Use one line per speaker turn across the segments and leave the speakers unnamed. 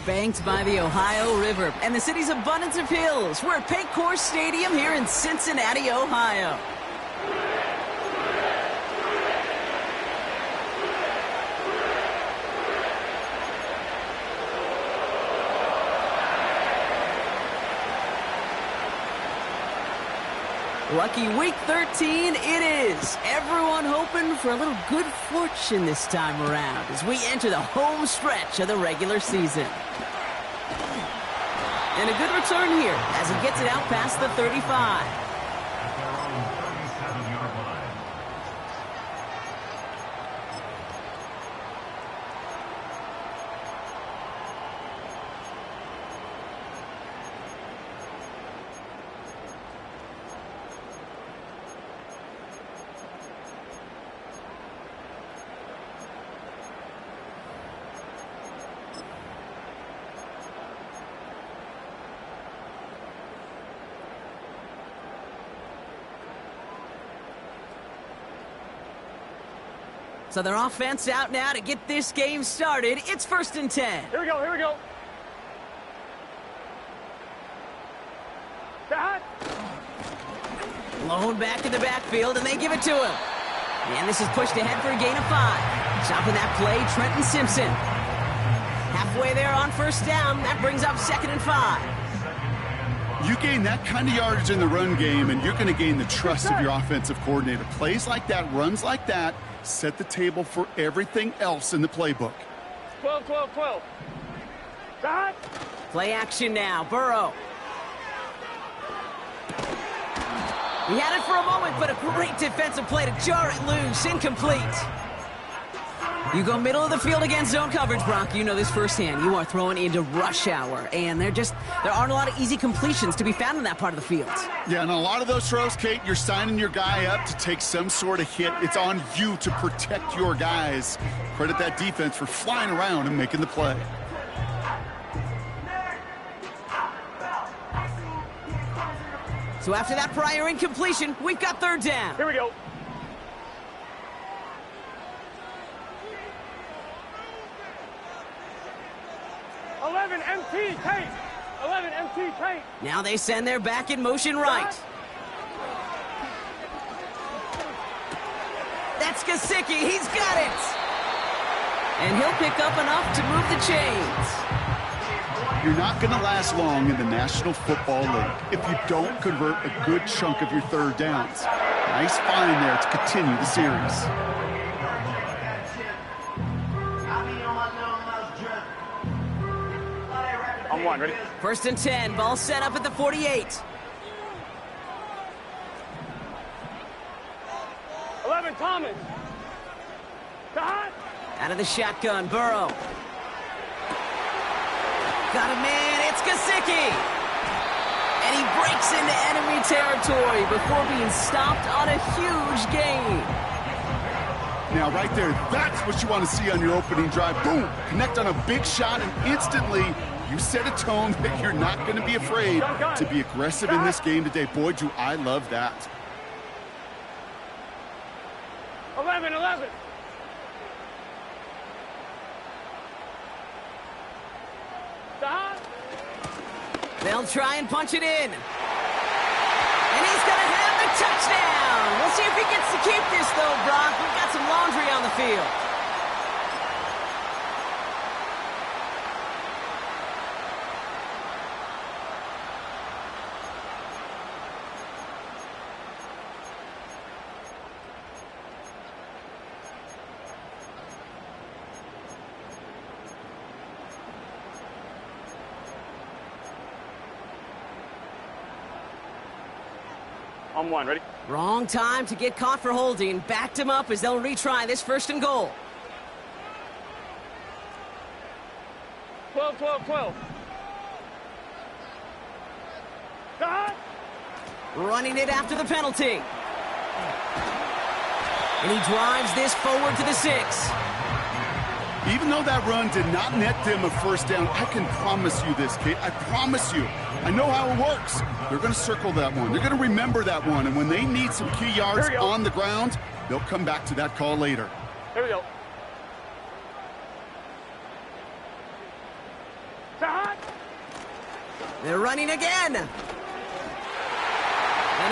Banked by the Ohio River and the city's abundance of hills. We're at Paycor Stadium here in Cincinnati, Ohio. Lucky week 13 it is. Everyone hoping for a little good fortune this time around as we enter the home stretch of the regular season. And a good return here as he gets it out past the 35. So their offense out now to get this game started. It's 1st and 10.
Here we go, here we go. That.
Blown back in the backfield, and they give it to him. And this is pushed ahead for a gain of 5. Stopping that play, Trenton Simpson. Halfway there on 1st down. That brings up 2nd and 5.
You gain that kind of yardage in the run game, and you're going to gain the trust of your offensive coordinator. Plays like that, runs like that, set the table for everything else in the playbook.
12, 12, 12. That.
Play action now, Burrow. He had it for a moment, but a great defensive play to jar it loose. Incomplete. You go middle of the field against zone coverage, Brock. You know this firsthand. You are throwing into rush hour, and there aren't a lot of easy completions to be found in that part of the field.
Yeah, and a lot of those throws, Kate, you're signing your guy up to take some sort of hit. It's on you to protect your guys. Credit that defense for flying around and making the play.
So after that prior incompletion, we've got 3rd down.
Here we go. MT, Kate. 11, MT, Kate.
Now they send their back in motion right. That's Gesicki. He's got it. And he'll pick up enough to move the chains.
You're not going to last long in the National Football League if you don't convert a good chunk of your 3rd downs. Nice find there to continue the series.
On 1, ready?
1st and 10, ball set up at the 48.
11, Thomas. That.
Out of the shotgun, Burrow. Got a man, it's Gesicki. And he breaks into enemy territory before being stopped on a huge gain.
Now, right there, that's what you want to see on your opening drive. Boom! Connect on a big shot, and instantly, you set a tone that you're not going to be afraid to be aggressive in this game today. Boy, do I love that.
11, 11.
They'll try and punch it in. And he's going to have the touchdown. We'll see if he gets to keep this, though, Brock. We've got some laundry on the field.
On 1, ready?
Wrong time to get caught for holding. Backed him up as they'll retry this 1st and goal.
12, 12, 12. That.
Running it after the penalty. And he drives this forward to the 6.
Even though that run did not net them a 1st down, I can promise you this, Kate. I promise you. I know how it works. They're going to circle that one. They're going to remember that one. And when they need some key yards on the ground, they'll come back to that call later.
Here we go.
They're running again. And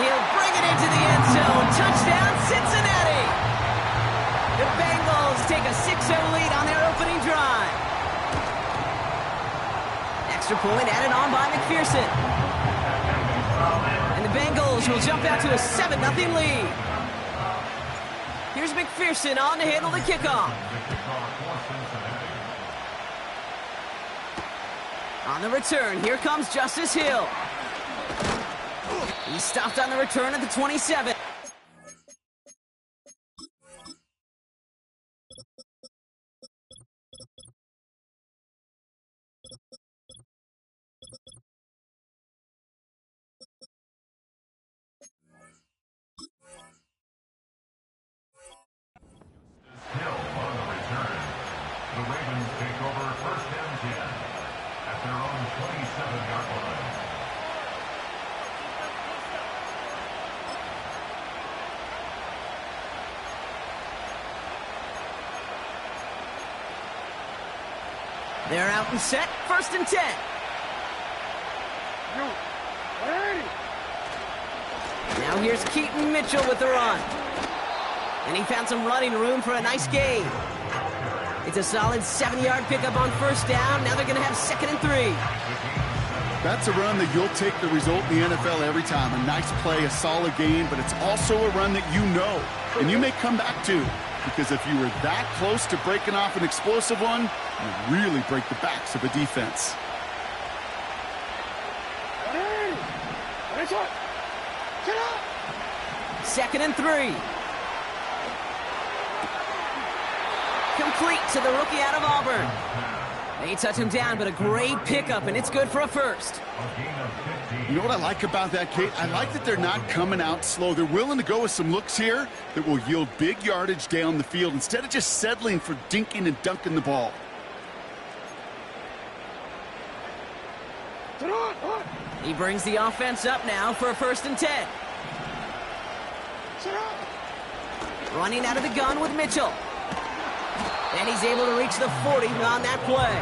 he'll bring it into the end zone. Touchdown, Cincinnati. The Bengals take a 6-0 lead on their opening drive. Extra point added on by McPherson. And the Bengals will jump out to a 7-0 lead. Here's McPherson on to handle the kickoff. On the return, here comes Justice Hill. He stopped on the return at the 27.
Hill on the return. The Ravens take over first and 10 at their own 27-yard line.
They're out and set, first and 10. Now here's Keaton Mitchell with the run. And he found some running room for a nice gain. It's a solid 7-yard pickup on first down. Now they're going to have 2nd and 3.
That's a run that you'll take the result in the NFL every time. A nice play, a solid gain, but it's also a run that you know and you may come back to. Because if you were that close to breaking off an explosive one, you really break the backs of a defense.
Second and 3. Complete to the rookie out of Auburn. They touch him down, but a great pickup, and it's good for a first.
You know what I like about that, Kate? I like that they're not coming out slow. They're willing to go with some looks here that will yield big yardage down the field instead of just settling for dinking and dunking the ball.
He brings the offense up now for a 1st and 10. Running out of the gun with Mitchell. And he's able to reach the 40 on that play.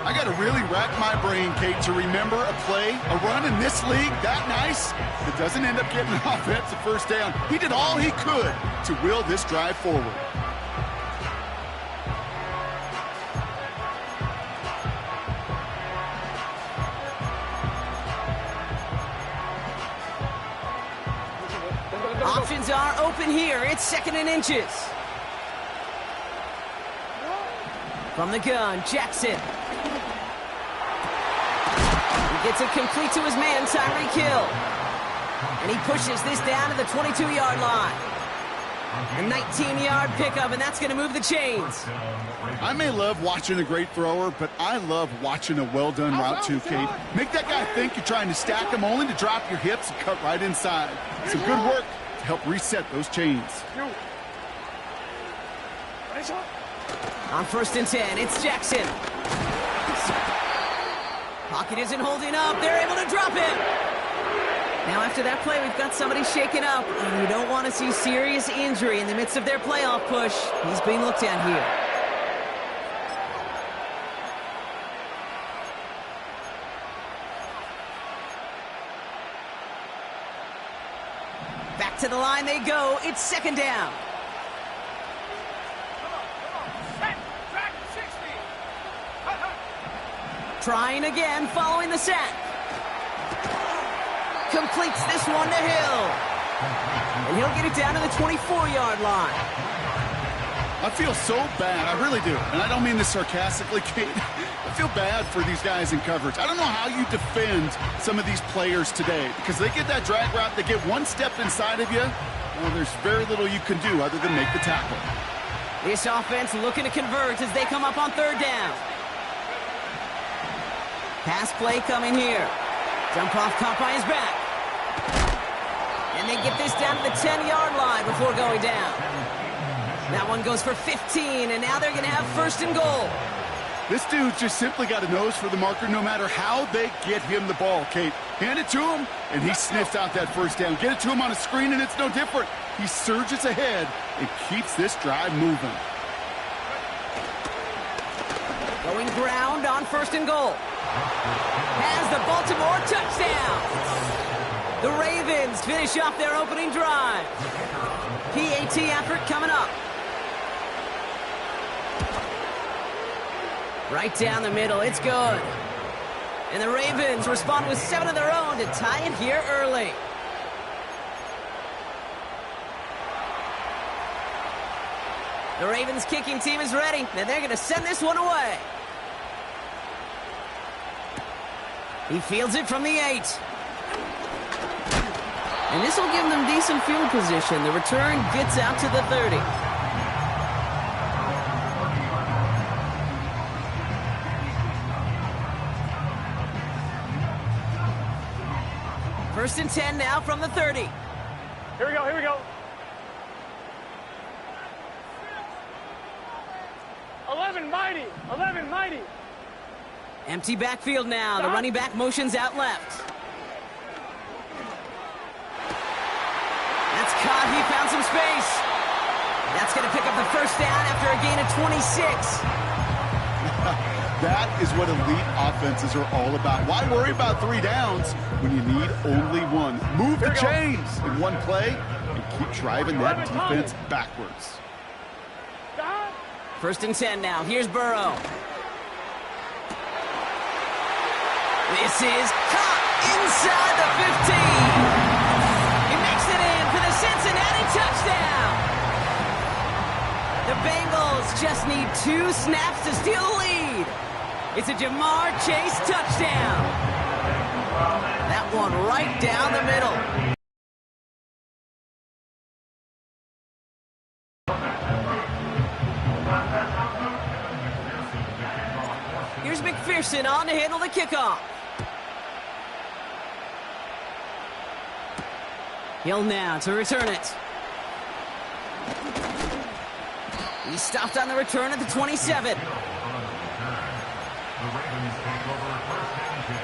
I got to really rack my brain, Kate, to remember a play, a run in this league that nice that doesn't end up getting an offensive first down. He did all he could to will this drive forward.
Options are open here. It's 2nd and inches. From the gun, Jackson. He gets it complete to his man, Tyreek Hill. And he pushes this down to the 22-yard line. A 19-yard pickup, and that's going to move the chains.
I may love watching a great thrower, but I love watching a well-done route too, Kate. Make that guy think you're trying to stack him only to drop your hips and cut right inside. Some good work to help reset those chains.
On 1st and 10, it's Jackson. Pocket isn't holding up. They're able to drop him. Now after that play, we've got somebody shaken up, and we don't want to see serious injury in the midst of their playoff push. He's being looked at here. Back to the line they go. It's 2nd down. Trying again, following the sack. Completes this one to Hill. And he'll get it down to the 24-yard line.
I feel so bad. I really do. And I don't mean this sarcastically, Kate. I feel bad for these guys in coverage. I don't know how you defend some of these players today because they get that drag route, they get one step inside of you, well, there's very little you can do other than make the tackle.
This offense looking to convert as they come up on 3rd down. Pass play coming here. Jump off caught by his back. And they get this down to the 10-yard line before going down. That one goes for 15, and now they're going to have 1st and goal.
This dude just simply got a nose for the marker no matter how they get him the ball, Kate. Hand it to him, and he sniffs out that 1st down. Get it to him on a screen, and it's no different. He surges ahead and keeps this drive moving.
Going ground on 1st and goal. Has the Baltimore touchdown. The Ravens finish off their opening drive. PAT effort coming up. Right down the middle, it's good. And the Ravens respond with 7 of their own to tie it here early. The Ravens kicking team is ready, and they're going to send this one away. He fields it from the 8. And this will give them decent field position. The return gets out to the 30. First and 10 now from the 30.
Here we go, here we go. 11 mighty, 11 mighty.
Empty backfield now. The running back motions out left. That's caught. He found some space. That's going to pick up the first down after a gain of 26.
That is what elite offenses are all about. Why worry about 3 downs when you need only 1? Move the chains in one play and keep driving that defense backwards.
First and 10 now. Here's Burrow. This is caught inside the 15. He makes it in for the Cincinnati touchdown. The Bengals just need 2 snaps to steal the lead. It's a Jamar Chase touchdown. That one right down the middle. Here's McPherson on to handle the kickoff. Hill now to return it. He's stopped on the return at the 27.
The Ravens take over first and 10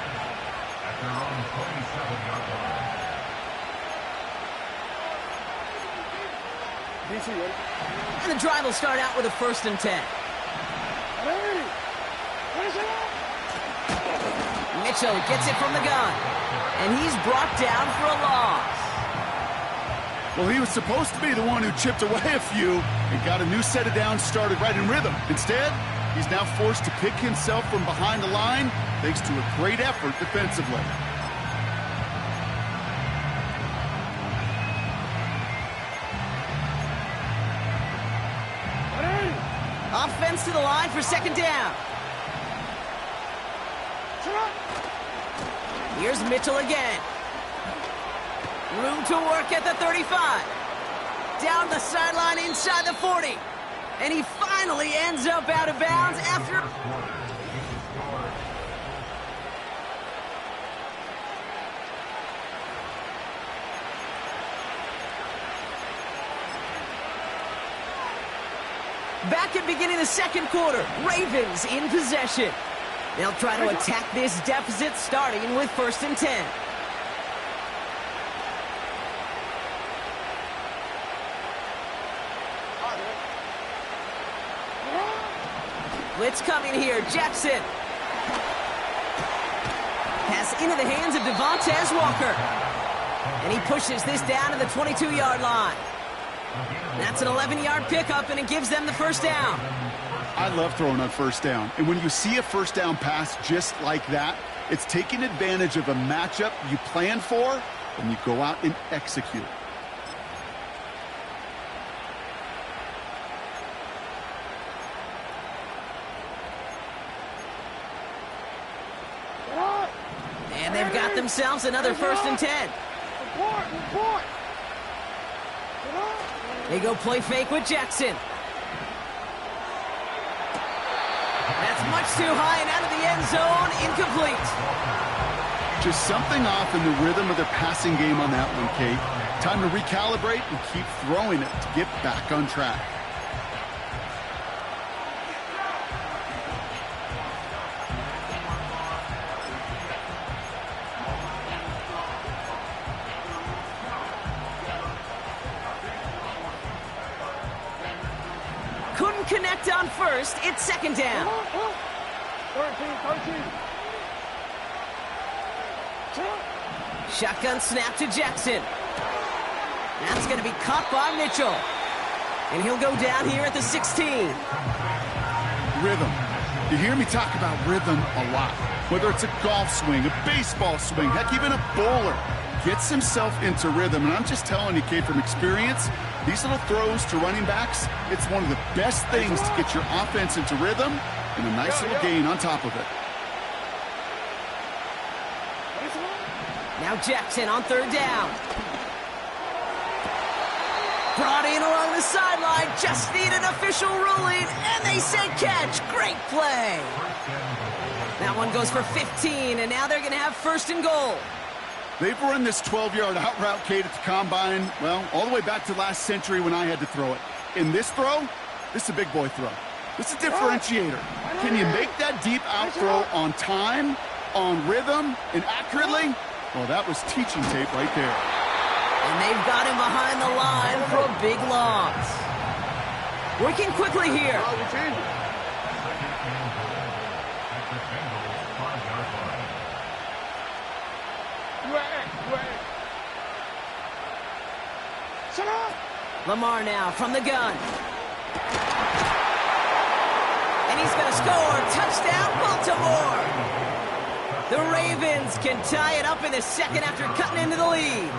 at their own 27-yard line.
And the drive will start out with a first and 10. Mitchell gets it from the gun. And he's brought down for a loss.
Well, he was supposed to be the one who chipped away a few and got a new set of downs started right in rhythm. Instead, he's now forced to pick himself from behind the line thanks to a great effort defensively.
Offense to the line for second down. Here's Mitchell again. Room to work at the 35. Down the sideline inside the 40. And he finally ends up out of bounds after... Back at beginning of the second quarter, Ravens in possession. They'll try to attack this deficit starting with first and 10. Blitz coming here, Jackson. Pass into the hands of Devontae Walker. And he pushes this down to the 22-yard line. That's an 11-yard pickup, and it gives them the first down.
I love throwing on first down. And when you see a first down pass just like that, it's taking advantage of a matchup you plan for, and you go out and execute.
And they've got themselves another first and 10. They go play fake with Jackson. That's much too high and out of the end zone, incomplete.
Just something off in the rhythm of their passing game on that one, Kate. Time to recalibrate and keep throwing it to get back on track.
Couldn't connect on first. It's second down.
13.
Shotgun snap to Jackson. That's going to be caught by Mitchell. And he'll go down here at the 16.
Rhythm. You hear me talk about rhythm a lot. Whether it's a golf swing, a baseball swing, heck, even a bowler gets himself into rhythm. And I'm just telling you, kid, from experience, these little throws to running backs, it's one of the best things to get your offense into rhythm and a nice little gain on top of it.
Now Jackson on third down. Brought in along the sideline, just need an official ruling, and they say catch. Great play. That one goes for 15, and now they're going to have first and goal.
They've run this 12-yard out route, Kate, at the combine, well, all the way back to last century when I had to throw it. In this throw, this is a big boy throw. This is a differentiator. Can you make that deep out throw on time, on rhythm, and accurately? Well, that was teaching tape right there.
And they've got him behind the line for a big loss. Working quickly here. Lamar now from the gun. And he's going to score. Touchdown, Baltimore. The Ravens can tie it up in the second after cutting into the lead.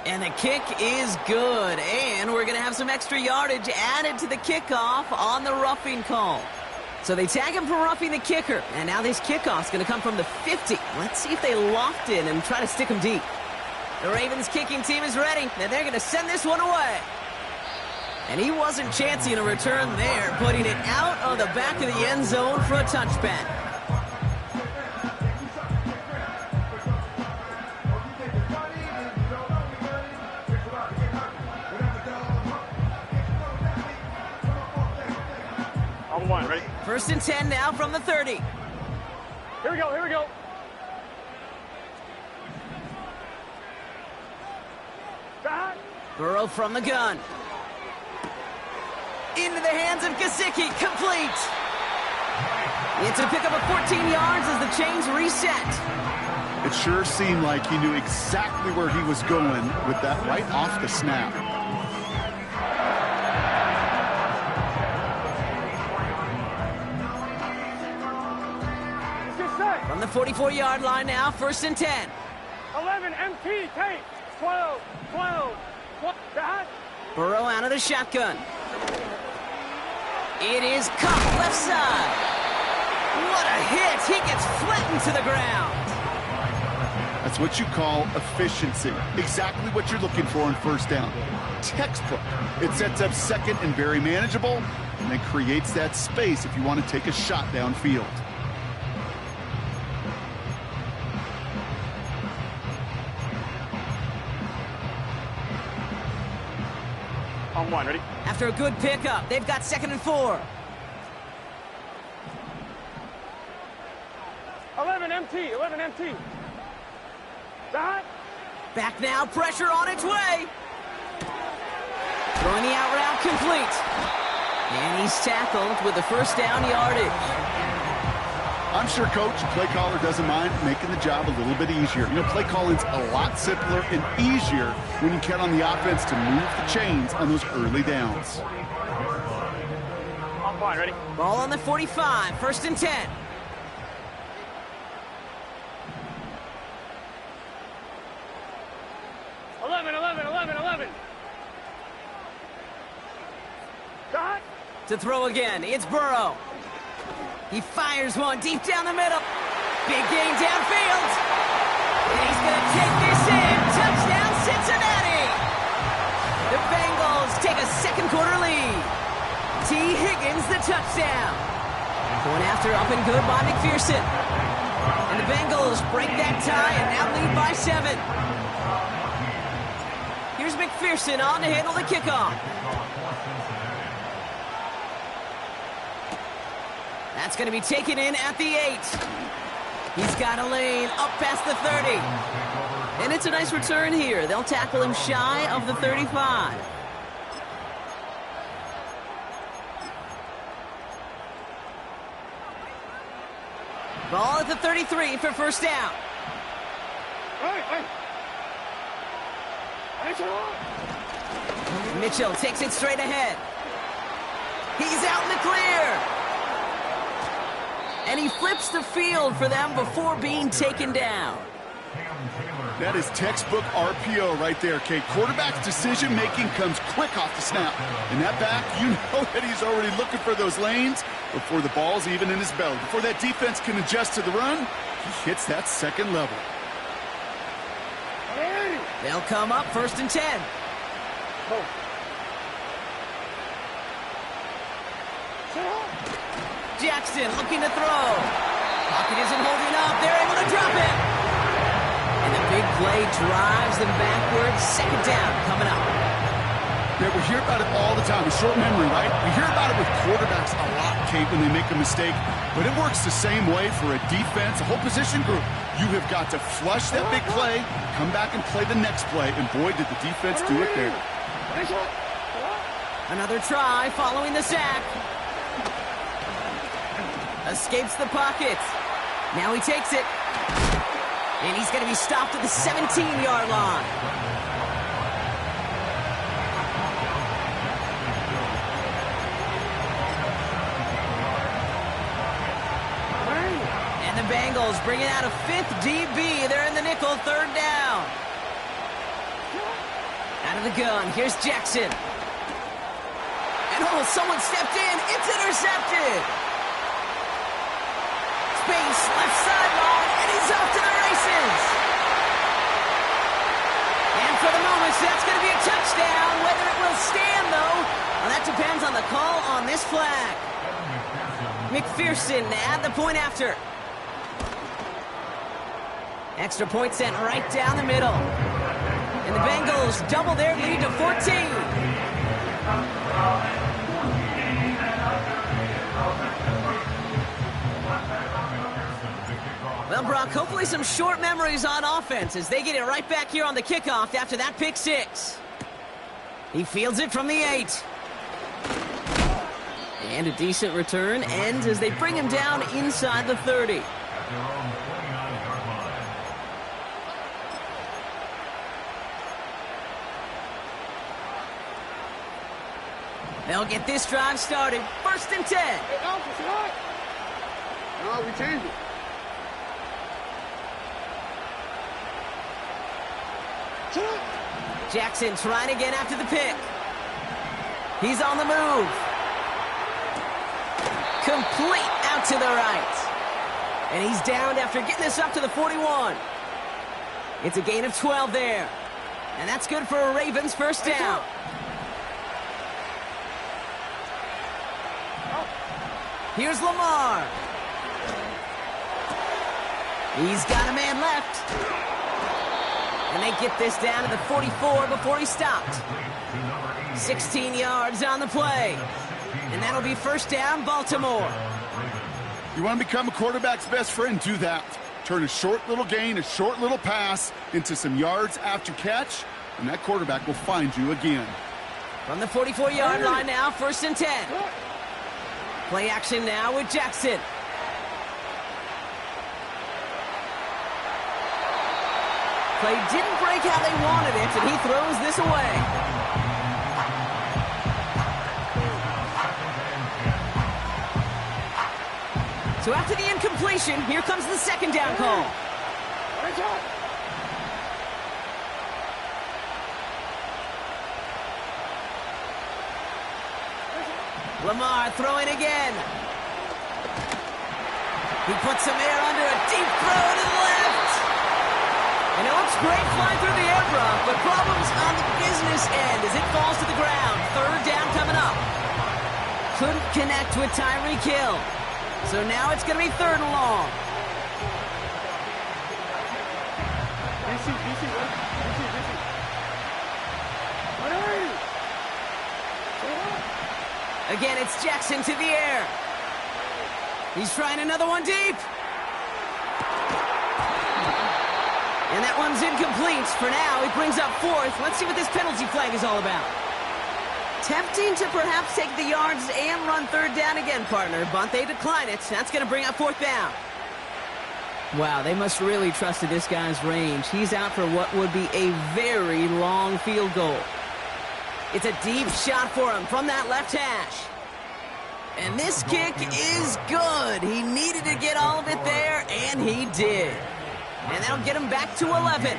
And the kick is good. And we're going to have some extra yardage added to the kickoff on the roughing call. So they tag him for roughing the kicker. And now this kickoff's going to come from the 50. Let's see if they loft in and try to stick him deep. The Ravens kicking team is ready, and they're going to send this one away. And he wasn't chancing a return there, putting it out of the back of the end zone for a touchback.
On one, ready?
First and 10 now from the 30.
Here we go, here we go.
Burrow from the gun. Into the hands of Gesicki, complete. It's a pick up of 14 yards as the chains reset.
It sure seemed like he knew exactly where he was going with that right off the snap.
From the 44-yard line now, first and 10.
11, MT, take, 12, 12.
Burrow out of the shotgun. It is caught left side. What a hit. He gets flattened to the ground.
That's what you call efficiency. Exactly what you're looking for in first down. Textbook. It sets up second and very manageable, and then creates that space if you want to take a shot downfield.
On one, ready?
After a good pickup, they've got second and 4.
11 MT, 11 MT. That.
Back now, pressure on its way. Throwing the out route complete. And he's tackled with the first down yardage.
I'm sure Coach, play caller, doesn't mind making the job a little bit easier. You know, play calling's a lot simpler and easier when you count on the offense to move the chains on those early downs.
On fine, ready?
Ball on the 45, first and 10. To throw again, it's Burrow. He fires one deep down the middle. Big gain downfield. And he's going to take this in. Touchdown, Cincinnati. The Bengals take a second quarter lead. T. Higgins, the touchdown. Going after up and good by McPherson. And the Bengals break that tie and now lead by 7. Here's McPherson on to handle the kickoff. That's going to be taken in at the 8. He's got a lane up past the 30. And it's a nice return here. They'll tackle him shy of the 35. Ball at the 33 for first down.
Hey.
Mitchell takes it straight ahead. He's out in the clear. And he flips the field for them before being taken down.
That is textbook RPO right there, Kate. Quarterback's decision-making comes quick off the snap. And that back, you know that he's already looking for those lanes before the ball's even in his belly. Before that defense can adjust to the run, he hits that second level.
They'll come up first and 10.
Oh.
Jackson looking to throw. Pocket isn't holding up. They're able to drop it. And the big play drives them backwards. Second down coming up.
Yeah, we hear about it all the time. A short memory, right? We hear about it with quarterbacks a lot, Kate, when they make a mistake. But it works the same way for a defense, a whole position group. You have got to flush that big play, come back and play the next play. And boy, did the defense do it there.
Another try following the sack. Escapes the pocket. Now he takes it. And he's going to be stopped at the 17-yard line. And the Bengals bringing out a fifth DB. They're in the nickel, third down. Out of the gun, here's Jackson. And oh, someone stepped in. It's intercepted. Space, left sideline, and he's off to the races. And for the moment, that's going to be a touchdown. Whether it will stand, though, well, that depends on the call on this flag. McPherson at the point after. Extra point sent right down the middle. And the Bengals double their lead to 14. Well, Brock, hopefully some short memories on offense as they get it right back here on the kickoff after that pick six. He fields it from the 8. And a decent return ends as they bring him down inside the 30. They'll get this drive started. First and 10.
Hey, Alf, it's hot. No, we changed it.
Jackson trying again after the pick. He's on the move. Complete out to the right. And he's downed after getting this up to the 41. It's a gain of 12 there. And that's good for a Ravens first down. Here's Lamar. He's got a man left. And they get this down to the 44 before he stopped. 16 yards on the play. And that'll be first down, Baltimore.
You want to become a quarterback's best friend? Do that. Turn a short little gain, a short little pass into some yards after catch, and that quarterback will find you again.
From the 44-yard line now, first and 10. Play action now with Jackson. Play didn't break how they wanted it, and he throws this away. So after the incompletion, here comes the second down call. Lamar throwing again. He puts some air under a deep throw to the left. And it looks great flying through the air, Brock, but problems on the business end as it falls to the ground. Third down coming up. Couldn't connect with Tyreek Hill. So now it's going to be third and long. Again, it's Jackson to the air. He's trying another one deep. And that one's incomplete. For now, it brings up fourth. Let's see what this penalty flag is all about. Tempting to perhaps take the yards and run third down again, partner, but they decline it. That's going to bring up fourth down. Wow, they must really trust this guy's range. He's out for what would be a very long field goal. It's a deep shot for him from that left hash. And this kick is good. He needed to get all of it there, and he did. And that'll get him back to 11.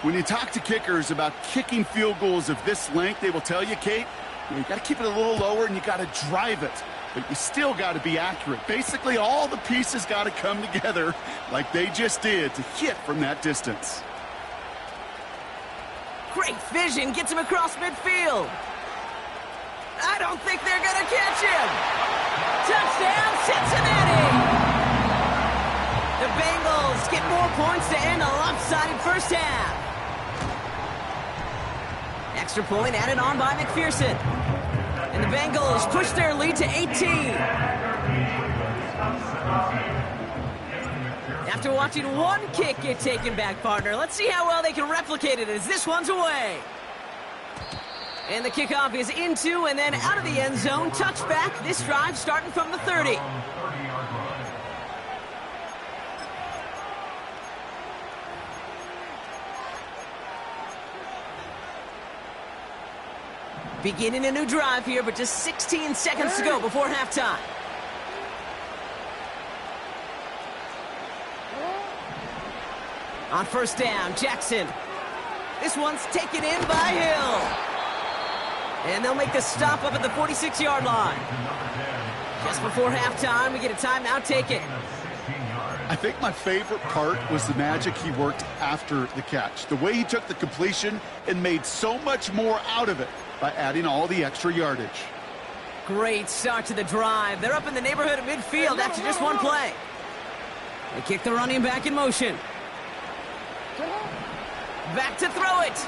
When you talk to kickers about kicking field goals of this length, they will tell you, Kate, you got to keep it a little lower and you got to drive it. But you still got to be accurate. Basically, all the pieces got to come together like they just did to hit from that distance.
Great vision, gets him across midfield. I don't think they're going to catch him. Touchdown, Cincinnati! The Bengals get more points to end a lopsided first half. Extra point added on by McPherson. And the Bengals push their lead to 18. After watching one kick get taken back, partner, let's see how well they can replicate it as this one's away. And the kickoff is into and then out of the end zone. Touchback, this drive starting from the 30. Beginning a new drive here, but just 16 seconds to go before halftime. On first down, Jackson. This one's taken in by Hill. And they'll make the stop up at the 46-yard line. Just before halftime, we get a timeout. Take it.
I think my favorite part was the magic he worked after the catch. The way he took the completion and made so much more out of it by adding all the extra yardage.
Great start to the drive. They're up in the neighborhood of midfield after just one play. They kick the running back in motion. Back to throw it.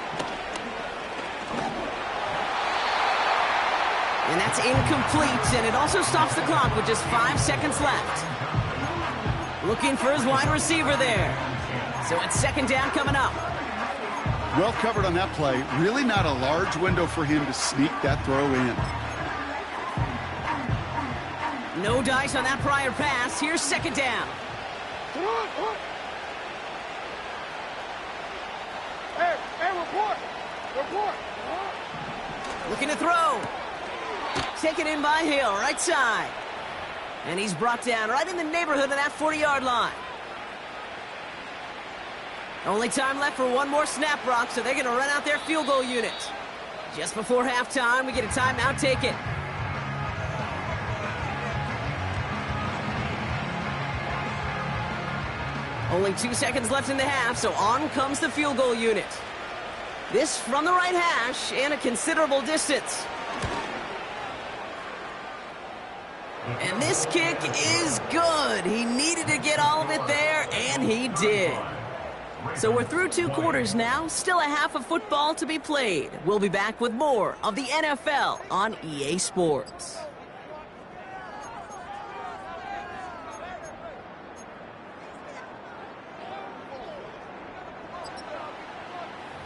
And that's incomplete, and it also stops the clock with just 5 seconds left. Looking for his wide receiver there. So it's second down coming up.
Well covered on that play. Really not a large window for him to sneak that throw in.
No dice on that prior pass. Here's second down.
Hey, report.
Looking to throw. Taken in by Hill, right side. And he's brought down right in the neighborhood of that 40-yard line. Only time left for one more snap, Brock, so they're going to run out their field goal unit. Just before halftime, we get a timeout. Take it. Only 2 seconds left in the half, so on comes the field goal unit. This from the right hash and a considerable distance. And this kick is good. He needed to get all of it there, and he did. So we're through 2 quarters now. Still a half of football to be played. We'll be back with more of the NFL on EA Sports.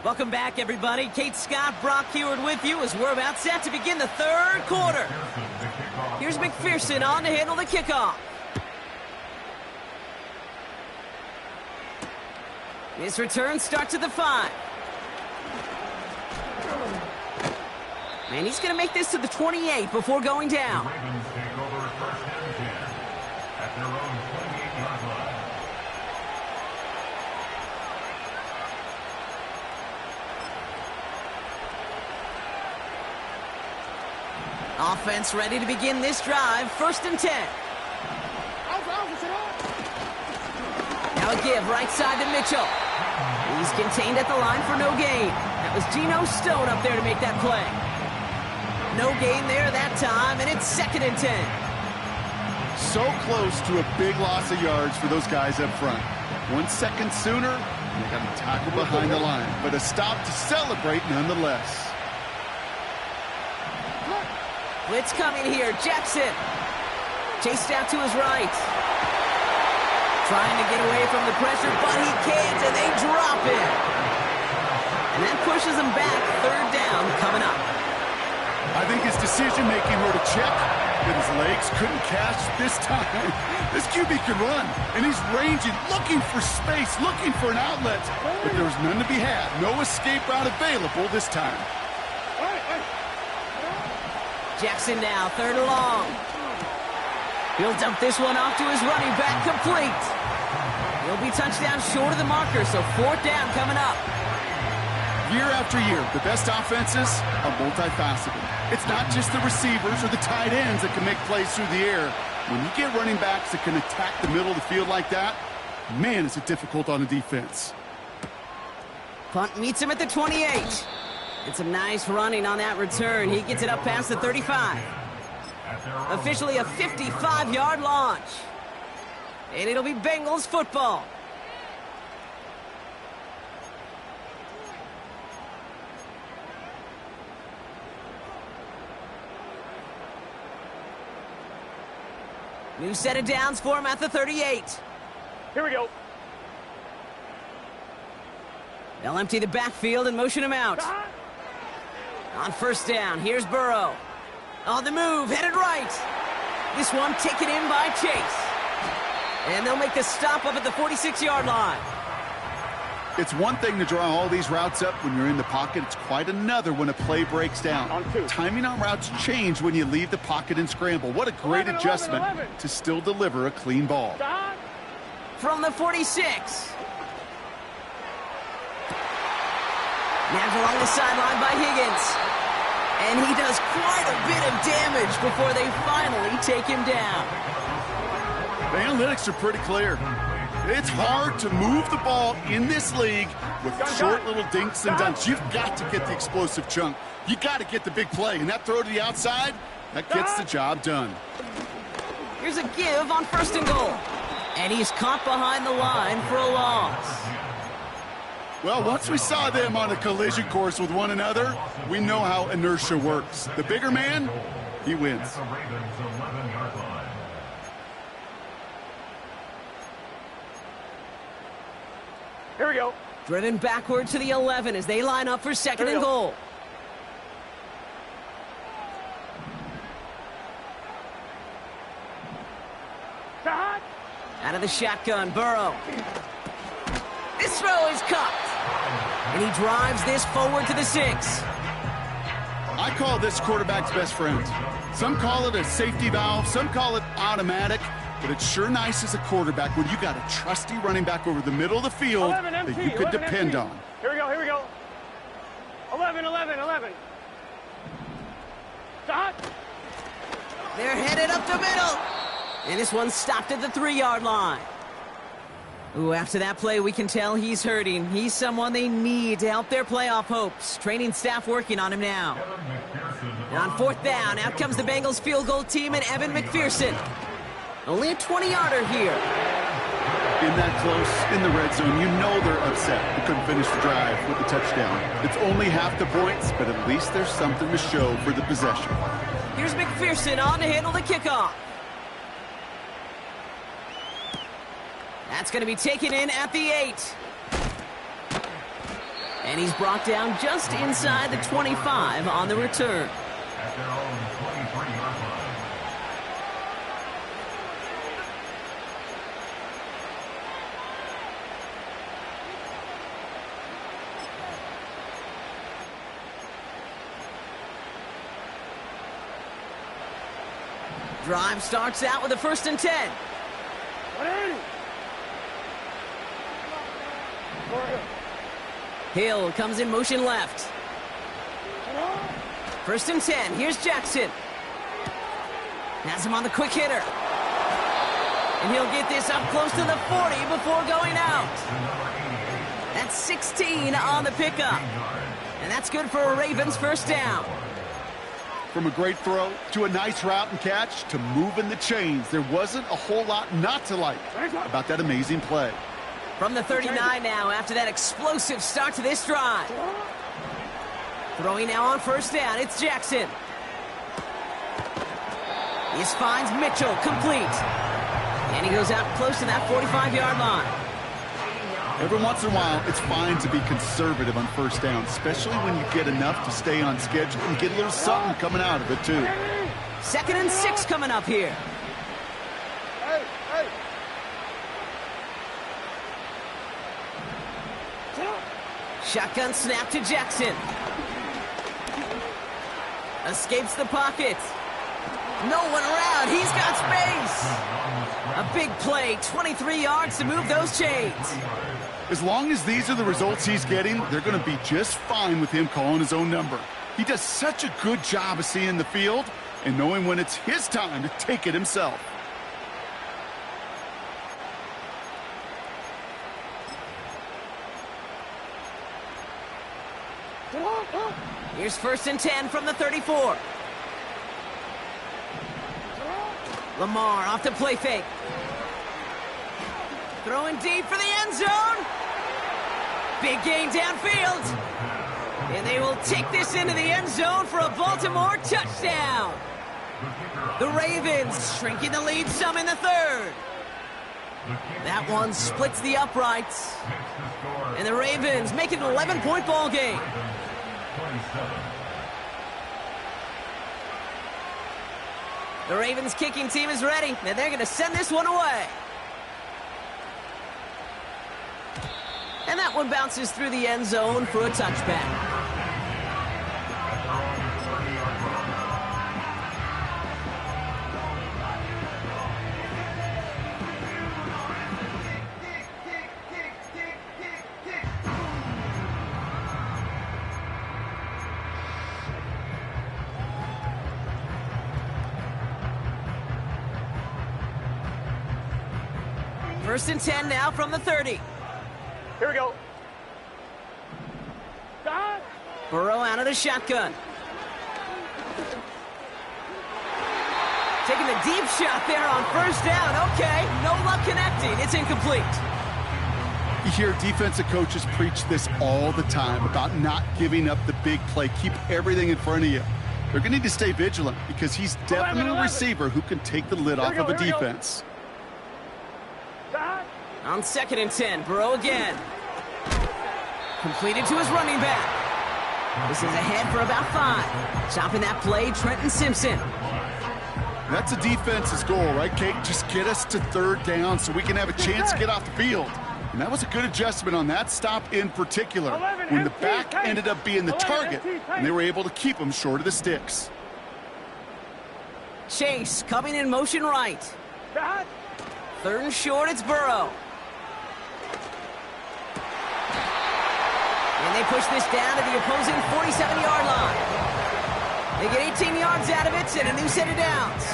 Welcome back, everybody. Kate Scott, Brock Heward with you as we're about set to begin the third quarter. Here's McPherson on to handle the kickoff. This return starts at the 5. And he's going to make this to the 28 before going down.
Ravens take over first and 10 at their own 28-yard line.
Offense ready to begin this drive. First and 10. Now a give right side to Mitchell. He's contained at the line for no gain. That was Geno Stone up there to make that play. No gain there that time, and it's second and 10.
So close to a big loss of yards for those guys up front. 1 second sooner, and they got to tackle behind the line. But a stop to celebrate nonetheless.
Blitz coming here. Jackson. Chased out to his right. Trying to get away from the pressure, but he can't, and they drop it. And that pushes him back. Third down coming up.
I think his decision-making were to check But his legs couldn't catch this time. This QB can run, and he's ranging, looking for space, looking for an outlet. But there was none to be had. No escape route available this time.
Jackson now, 3rd and long. He'll dump this one off to his running back, complete. He'll be touchdown short of the marker, so 4th down coming up.
Year after year, the best offenses are multifaceted. It's not just the receivers or the tight ends that can make plays through the air. When you get running backs that can attack the middle of the field like that, man, is it difficult on a defense.
Punt meets him at the 28. And some nice running on that return. He gets it up past the 35. Officially a 55-yard launch. And it'll be Bengals football. New set of downs for him at the 38.
Here we go.
They'll empty the backfield and motion him out. On 1st down, here's Burrow. On the move, headed right. This one taken in by Chase. And they'll make the stop up at the 46-yard line.
It's one thing to draw all these routes up when you're in the pocket. It's quite another when a play breaks down. Timing on routes change when you leave the pocket and scramble. What a great adjustment to still deliver a clean ball.
From the 46. Nabbed along the sideline by Higgins. And he does quite a bit of damage before they finally take him down.
The analytics are pretty clear. It's hard to move the ball in this league with short little dinks and dunks. You've got to get the explosive chunk. You got to get the big play. And that throw to the outside, that gets the job done.
Here's a give on 1st and goal. And he's caught behind the line for a loss.
Well, once we saw them on a collision course with one another, we know how inertia works. The bigger man, he wins.
Here we go.
Driven backward to the 11 as they line up for 2nd and goal. Out of the shotgun, Burrow. This throw is caught. And he drives this forward to the 6.
I call this quarterback's best friend. Some call it a safety valve, some call it automatic, but it's sure nice as a quarterback when you got a trusty running back over the middle of the field that you could depend on.
Here we go, here we go. 11. Stop.
They're headed up the middle. And this one stopped at the 3-yard line. Ooh, after that play, we can tell he's hurting. He's someone they need to help their playoff hopes. Training staff working on him now. And on 4th down, out comes the Bengals field goal team and Evan McPherson. Only a 20-yarder here.
In that close, in the red zone, you know they're upset. They couldn't finish the drive with the touchdown. It's only half the points, but at least there's something to show for the possession.
Here's McPherson on to handle the kickoff. That's going to be taken in at the 8. And he's brought down just inside the 25 on the return.
At their own 23-yard line.
Drive starts out with a 1st and 10. Hill comes in motion left. 1st and 10. Here's Jackson. Has him on the quick hitter. And he'll get this up close to the 40 before going out. That's 16 on the pickup. And that's good for a Ravens 1st down.
From a great throw to a nice route and catch to moving the chains, there wasn't a whole lot not to like about that amazing play.
From the 39 now after that explosive start to this drive. Throwing now on 1st down, it's Jackson. This finds Mitchell, complete. And he goes out close to that 45-yard line.
Every once in a while, it's fine to be conservative on 1st down, especially when you get enough to stay on schedule and get a little something coming out of it, too.
2nd and 6 coming up here.
Hey, hey.
Shotgun snap to Jackson. Escapes the pocket. No one around. He's got space. A big play, 23 yards to move those chains.
As long as these are the results he's getting, they're going to be just fine with him calling his own number. He does such a good job of seeing the field and knowing when it's his time to take it himself.
Here's 1st and 10 from the 34. Lamar off the play fake. Throwing deep for the end zone. Big gain downfield. And they will take this into the end zone for a Baltimore touchdown. The Ravens shrinking the lead some in the 3rd. That one splits the uprights. And the Ravens make it an 11-point ball game. The Ravens kicking team is ready, and they're going to send this one away. And that one bounces through the end zone for a touchback. First and 10 now from the 30.
Here we go.
Burrow out of the shotgun. Taking the deep shot there on 1st down. Okay, no luck connecting. It's incomplete.
You hear defensive coaches preach this all the time about not giving up the big play. Keep everything in front of you. They're going to need to stay vigilant because he's definitely a receiver who can take the lid off of a defense.
On 2nd and 10, Burrow again. Completed to his running back. This is ahead for about 5. Stopping that play, Trenton Simpson.
That's a defense's goal, right, Kate? Just get us to 3rd down so we can have a chance to get off the field. And that was a good adjustment on that stop in particular, when the back ended up being the target, and they were able to keep him short of the sticks.
Chase coming in motion right. 3rd and short, it's Burrow. And they push this down to the opposing 47-yard line. They get 18 yards out of it and a new set of downs.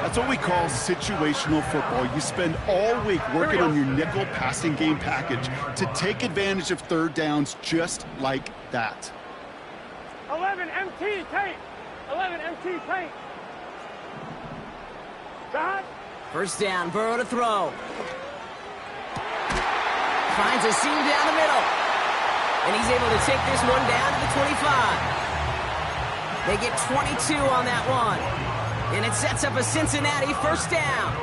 That's what we call situational football. You spend all week working on your nickel passing game package to take advantage of 3rd downs just like that.
11 MT tape. 11 MT tape.
1st down, Burrow to throw. Finds a seam down the middle. And he's able to take this one down to the 25. They get 22 on that one. And it sets up a Cincinnati 1st down.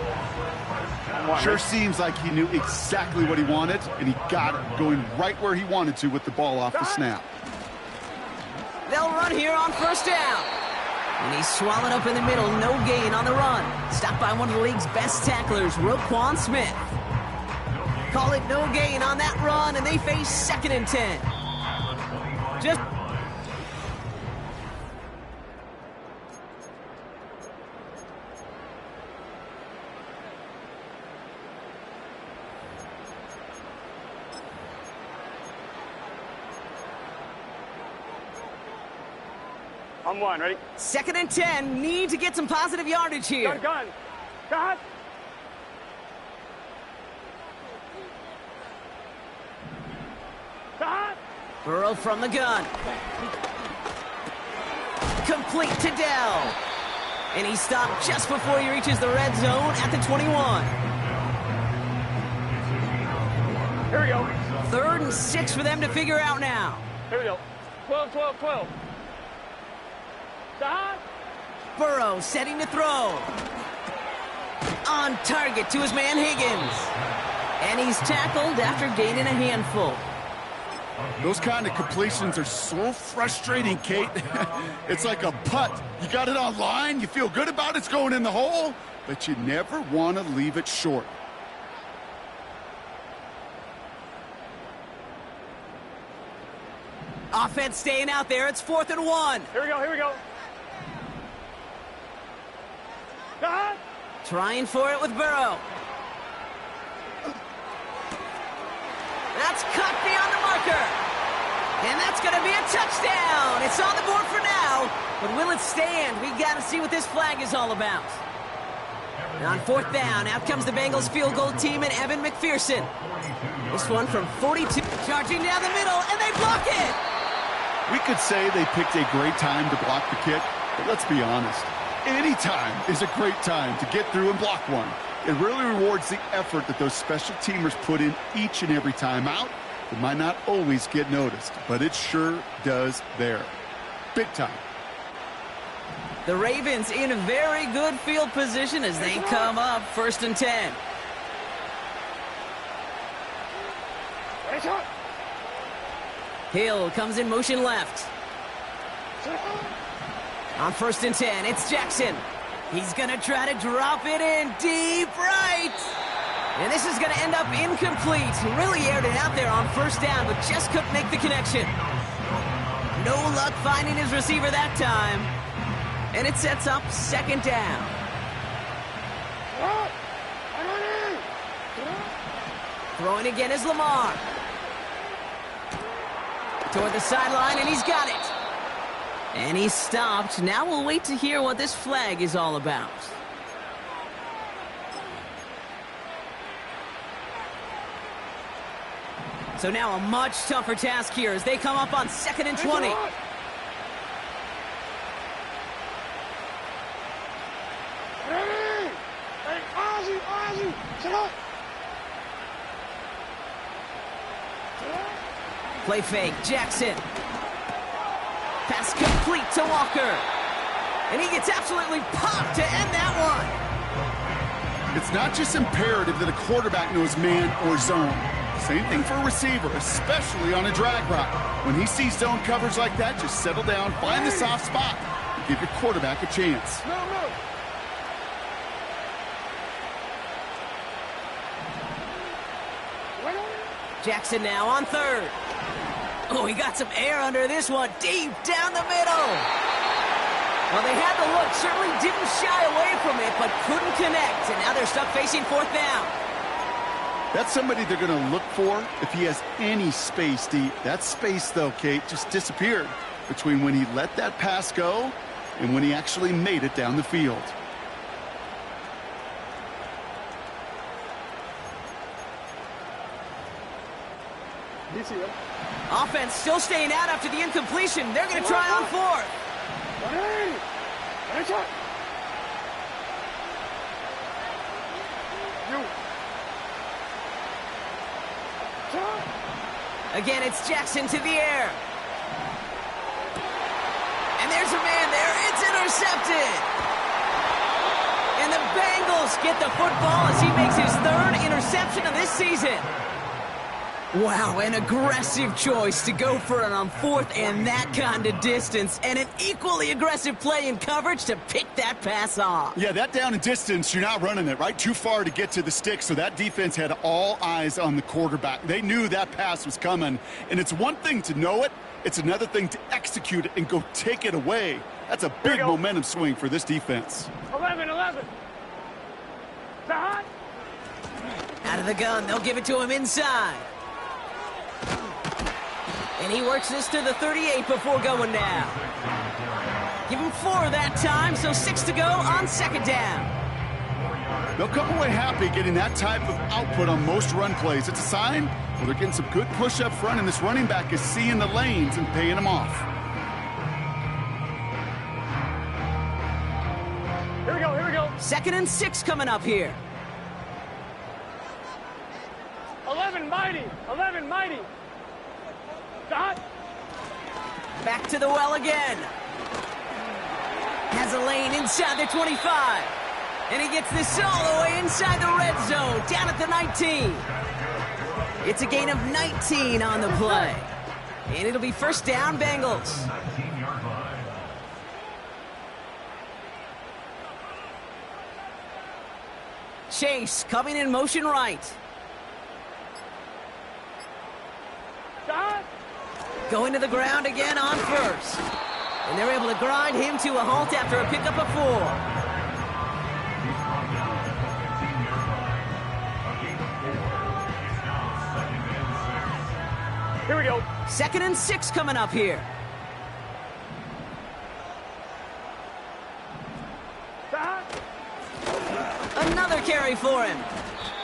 Sure seems like he knew exactly what he wanted, and he got it going right where he wanted to with the ball off the snap.
They'll run here on 1st down. And he's swallowed up in the middle, no gain on the run. Stopped by one of the league's best tacklers, Roquan Smith. Call it no gain on that run, and they face 2nd and 10. Just...
On 1, ready?
2nd and 10, need to get some positive yardage here.
Gun. Got.
Burrow from the gun. Complete to Dell. And he stopped just before he reaches the red zone at the 21.
Here we go.
3rd and 6 for them to figure out now.
Here we go. 12, 12, 12.
Burrow setting to throw. On target to his man Higgins. And he's tackled after gaining a handful.
Those kind of completions are so frustrating, Kate. It's like a putt. You got it on line, you feel good about it's going in the hole, but you never want to leave it short.
Offense staying out there. It's 4th and 1.
Here we go, here we go. Uh-huh.
Trying for it with Burrow. That's cut beyond the marker. And that's going to be a touchdown. It's on the board for now. But will it stand? We got to see what this flag is all about. And on 4th down, out comes the Bengals field goal team and Evan McPherson. This one from 42. Charging down the middle, and they block it.
We could say they picked a great time to block the kick, but let's be honest. Any time is a great time to get through and block one. It really rewards the effort that those special teamers put in each and every time out. It might not always get noticed, but it sure does there. Big time.
The Ravens in a very good field position as they come up 1st and 10. Hill comes in motion left. On 1st and 10, it's Jackson. He's going to try to drop it in deep right. And this is going to end up incomplete. He really aired it out there on 1st down, but just couldn't make the connection. No luck finding his receiver that time. And it sets up 2nd down. Throwing again is Lamar. Toward the sideline, and he's got it. And he's stopped. Now we'll wait to hear what this flag is all about. So now a much tougher task here as they come up on 2nd and 20. Play fake, Jackson. Pass complete to Walker. And he gets absolutely popped to end that one.
It's not just imperative that a quarterback knows man or zone. Same thing for a receiver, especially on a drag route. When he sees zone coverage like that, just settle down, find the soft spot, and give your quarterback a chance.
Jackson now on 3rd. Oh, he got some air under this one, deep down the middle. Well, they had the look, certainly didn't shy away from it, but couldn't connect, and now they're stuck facing 4th down.
That's somebody they're going to look for if he has any space deep. That space, though, Kate, just disappeared between when he let that pass go and when he actually made it down the field.
Offense still staying out after the incompletion. They're going to try on 4th. Again, it's Jackson to the air. And there's a man there. It's intercepted. And the Bengals get the football as he makes his 3rd interception of this season. Wow, an aggressive choice to go for it on 4th and that kind of distance, and an equally aggressive play in coverage to pick that pass off.
Yeah, that down and distance, you're not running it, right? Too far to get to the stick, so that defense had all eyes on the quarterback. They knew that pass was coming, and it's one thing to know it, it's another thing to execute it and go take it away. That's a big momentum swing for this defense.
11. Out
of the gun, they'll give it to him inside. And he works this to the 38 before going down. Give him 4 that time, so 6 to go on 2nd down.
They'll come away happy getting that type of output on most run plays. It's a sign well, they're getting some good push up front, and this running back is seeing the lanes and paying them off.
Here we go.
2nd and 6 coming up here.
11 mighty.
Back to the well again. Has a lane inside the 25. And he gets this all the way inside the red zone, down at the 19. It's a gain of 19 on the play. And it'll be first down, Bengals.
19-yard line.
Chase coming in motion right.
Stop.
Going to the ground again on first. And they're able to grind him to a halt after a pickup of 4.
He's brought down at the 15-yard line. A gain of 4. It's now 2nd and 6.
Here we go.
2nd and 6 coming up here.
Stop.
Another carry for him.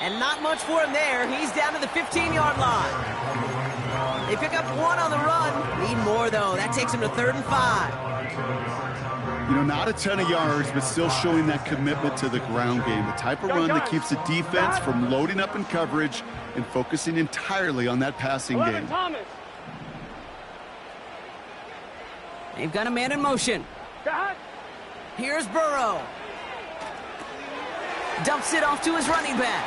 And not much for him there. He's down to the 15-yard line. They pick up 1 on the run. Need more, though. That takes him to 3rd and 5.
You know, not a ton of yards, but still showing that commitment to the ground game. The type of run that keeps the defense from loading up in coverage and focusing entirely on that passing
11
game.
Thomas.
They've got a man in motion.
Stop.
Here's Burrow. Dumps it off to his running back.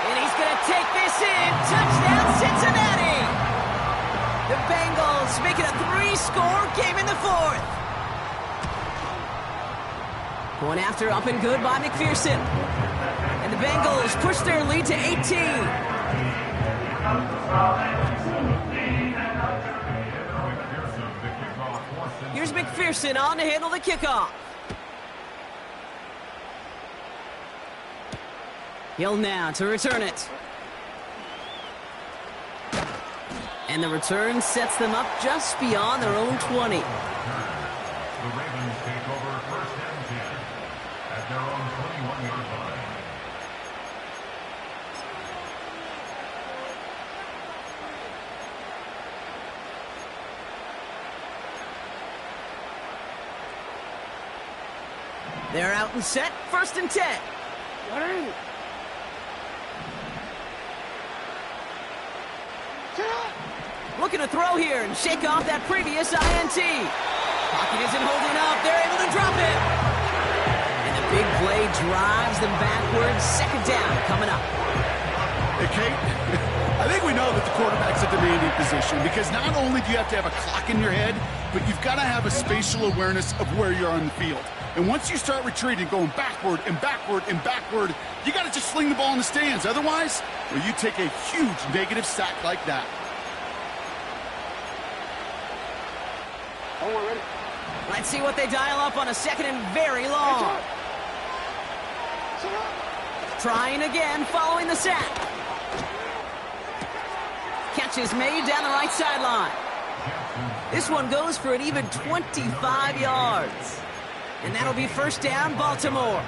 And he's going to take this in. Touchdown, Cincinnati! The Bengals make it a 3-score game in the 4th. Going after, up and good by McPherson. And the Bengals push their lead to 18. Here's McPherson on to handle the kickoff. Hill now to return it. And the return sets them up just beyond their own 20.
The Ravens take over 1st and 10 at their own 21-yard line.
They're out and set. 1st and 10.
What is it?
Looking to throw here and shake off that previous INT. Pocket isn't holding up. They're able to drop it. And the big play drives them backwards. 2nd down coming up.
Hey, Kate, I think we know that the quarterback's a demanding position because not only do you have to have a clock in your head, but you've got to have a spatial awareness of where you're on the field. And once you start retreating, going backward and backward and backward, you got to just fling the ball in the stands. Otherwise, well, you take a huge negative sack like that.
Oh, we're ready.
Let's see what they dial up on a 2nd and very long. Trying again following the sack. Catch is made down the right sideline. This one goes for an even 25 yards. And that'll be 1st down, Baltimore.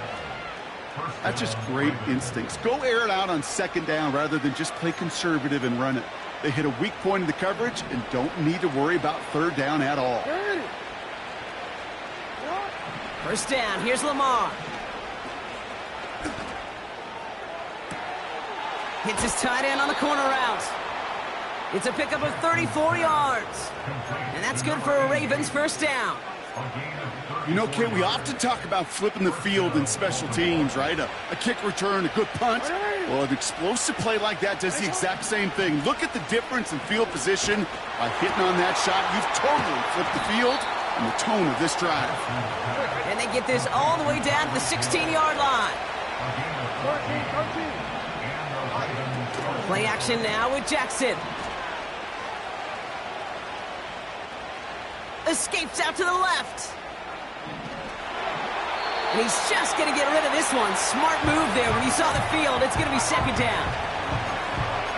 That's just great instincts. Go air it out on 2nd down rather than just play conservative and run it. They hit a weak point in the coverage and don't need to worry about 3rd down at all.
1st down, here's Lamar. Hits his tight end on the corner route. It's a pickup of 34 yards. And that's good for a Ravens 1st down.
You know, Kate, we often talk about flipping the field in special teams, right? A kick return, a good punt. Well, an explosive play like that does the exact same thing. Look at the difference in field position. By hitting on that shot, you've totally flipped the field and the tone of this drive.
And they get this all the way down to the 16-yard line.
13.
Play action now with Jackson. Escapes out to the left. And he's just going to get rid of this one. Smart move there. When he saw the field, it's going to be 2nd down.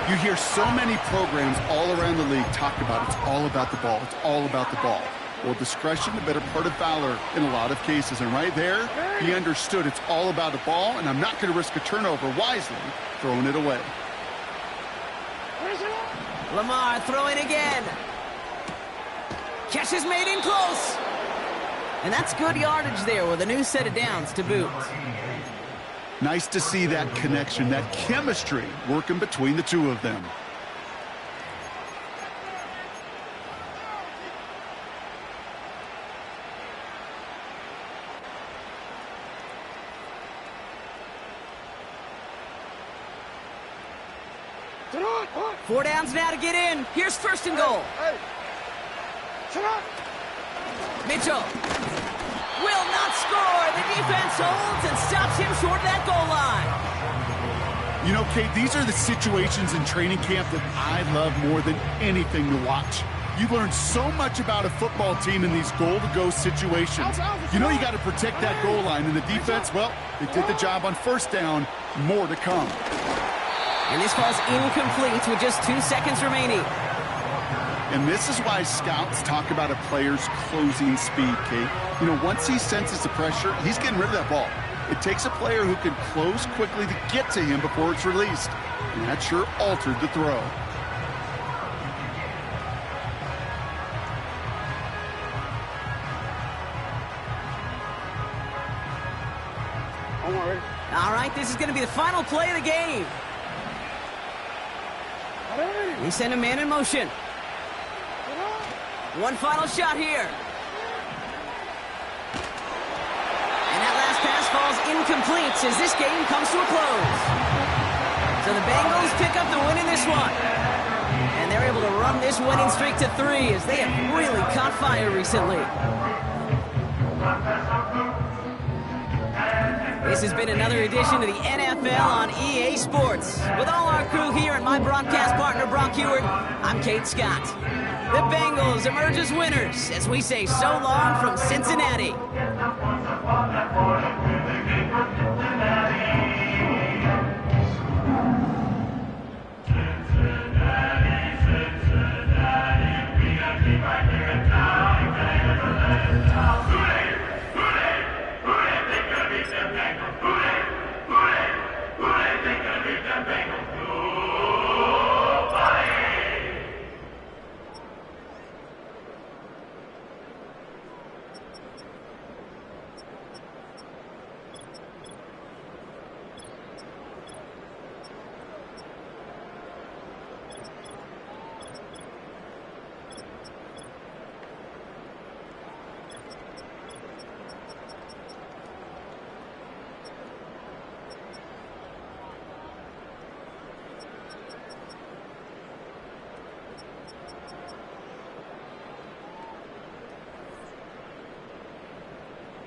You hear so many programs all around the league talk about it's all about the ball. It's all about the ball. Well, discretion, the better part of valor in a lot of cases. And right there, he understood it's all about the ball, and I'm not going to risk a turnover wisely, throwing it away.
Lamar throwing again. Catch is made in close. And that's good yardage there with a new set of downs to boot.
Nice to see that connection, that chemistry working between the two of them.
4 downs now to get in. Here's first and goal. Mitchell will not score. The defense holds and stops him short of that goal line.
You know, Kate, these are the situations in training camp that I love more than anything to watch. You learn so much about a football team in these goal-to-go situations. You know you got to protect that goal line, and the defense, well, they did the job on first down. More to come.
And this ball's incomplete with just 2 seconds remaining.
And this is why scouts talk about a player's closing speed, Kate. You know, once he senses the pressure, he's getting rid of that ball. It takes a player who can close quickly to get to him before it's released. And that sure altered the throw.
All right, this is going to be the final play of the game. They send a man in motion. One final shot here. And that last pass falls incomplete as this game comes to a close. So the Bengals pick up the win in this one. And they're able to run this winning streak to 3 as they have really caught fire recently. This has been another edition of the NFL on EA Sports. With all our crew here and my broadcast partner, Brock Heward, I'm Kate Scott. The Bengals emerge as winners as we say so long from Cincinnati.